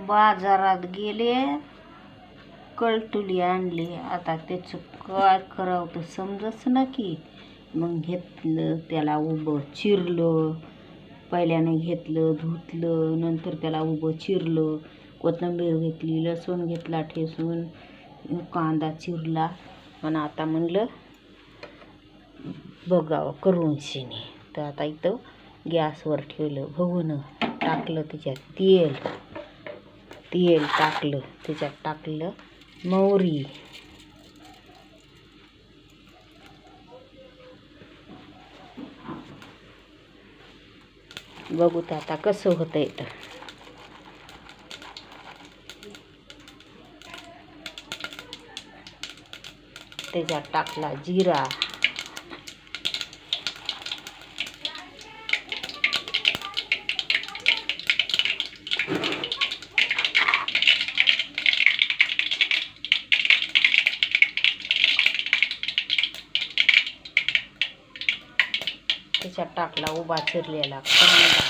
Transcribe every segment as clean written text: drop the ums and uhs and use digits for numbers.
बाजारात गेले, कळतुली आणली. आता त्याचं काय करावं तर समजच ना की. मग घेतलं, त्याला उभं चिरलं. पहिल्यानं घेतलं, धुतलं, नंतर त्याला उभं चिरलं. कोथिंबीर घेतली, लसूण घेतला ठेसून, कांदा चिरला. आणि आता म्हणलं बघावं करून शिनी. तर आता इथं गॅसवर ठेवलं, बघून टाकलं त्याच्यात तेल टाकलं, त्याच्यात टाकलं मोहरी, बघू तर आता कसं होतंय. तर त्याच्यात टाकला जिरा, त्याच्यात टाकला उभा चिरलेला कांदा,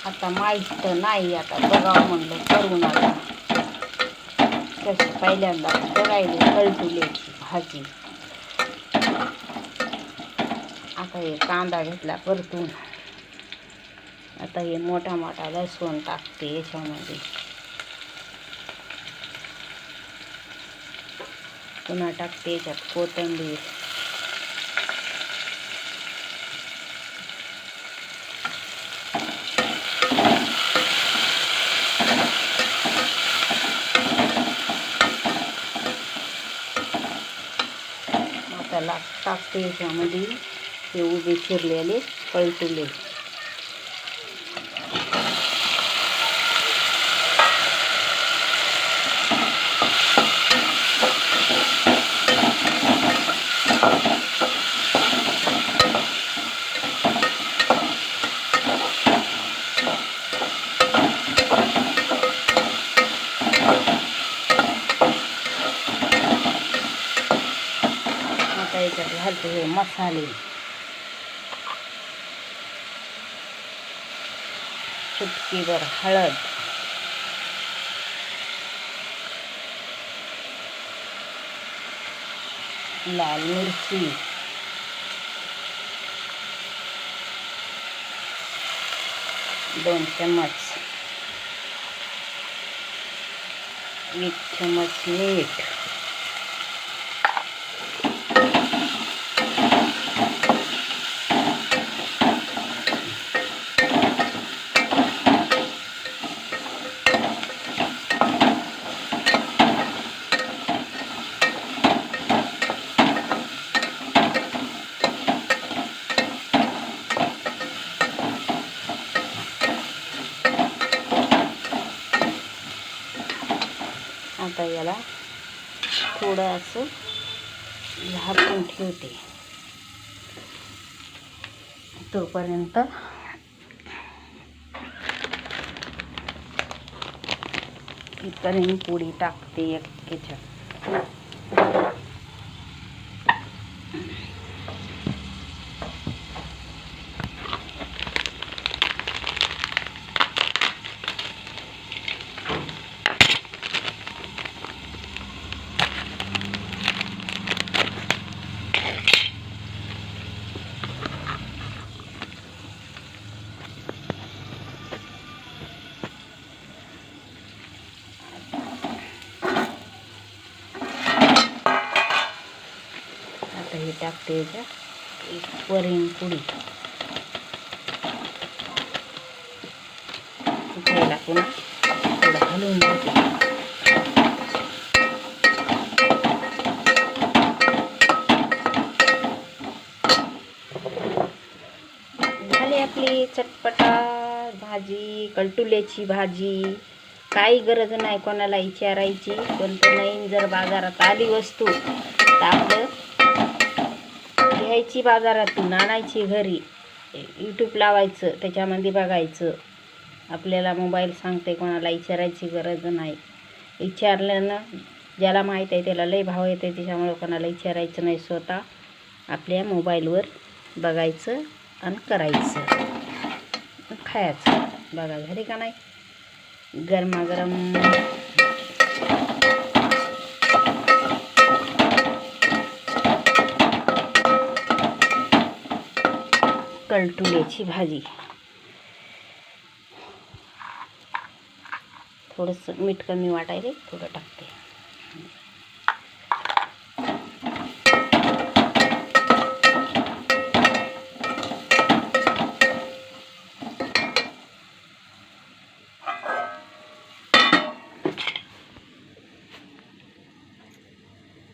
आता माहीत नाही. आता बघावं म्हणलं करून. आता कशी पहिल्यांदा करायली कळतुल्याची भाजी. आता हे कांदा घेतला परतून. आता हे मोठा मोठा लसूण टाकते याच्यामध्ये. पुन्हा टाकते याच्यात कोथिंबीर, त्याला टाकते याच्यामध्ये हे उभे चिरलेले कळतुले. याच्यात घालते हे मसाले, चुटकीभर हळद, लाल मिरची, दोन चम्मच, 1 चम्मच मीठ, आता याला थोडं असं झाकून ठेवते तोपर्यंत. इथपर्यंत पोळी टाकते एक याच्यात. आता हे टाकते याच्यात एक वरण पोळी. त्याला पुन्हा थोडं हलवून घेते. झाली आपली चटपटा भाजी, कळतुल्याची भाजी. काही गरज नाही कोणाला विचारायची. पण तो नवीन जर बाजारात आली वस्तू तर आपलं घ्यायची, बाजारातून आणायची घरी, यूट्यूब लावायचं, त्याच्यामध्ये बघायचं. आपल्याला मोबाईल सांगते, कोणाला विचारायची गरज नाही. विचारलं ना, ज्याला माहीत आहे त्याला लय भाव येते, त्याच्यामुळं कोणाला विचारायचं नाही. स्वतः आपल्या मोबाईलवर बघायचं आणि करायचं, खायचं. बघा झाली का नाही गरमागरम कलटुल्याची भाजी. थोडंसं मीठ कमी वाटायले, थोडं टाकते.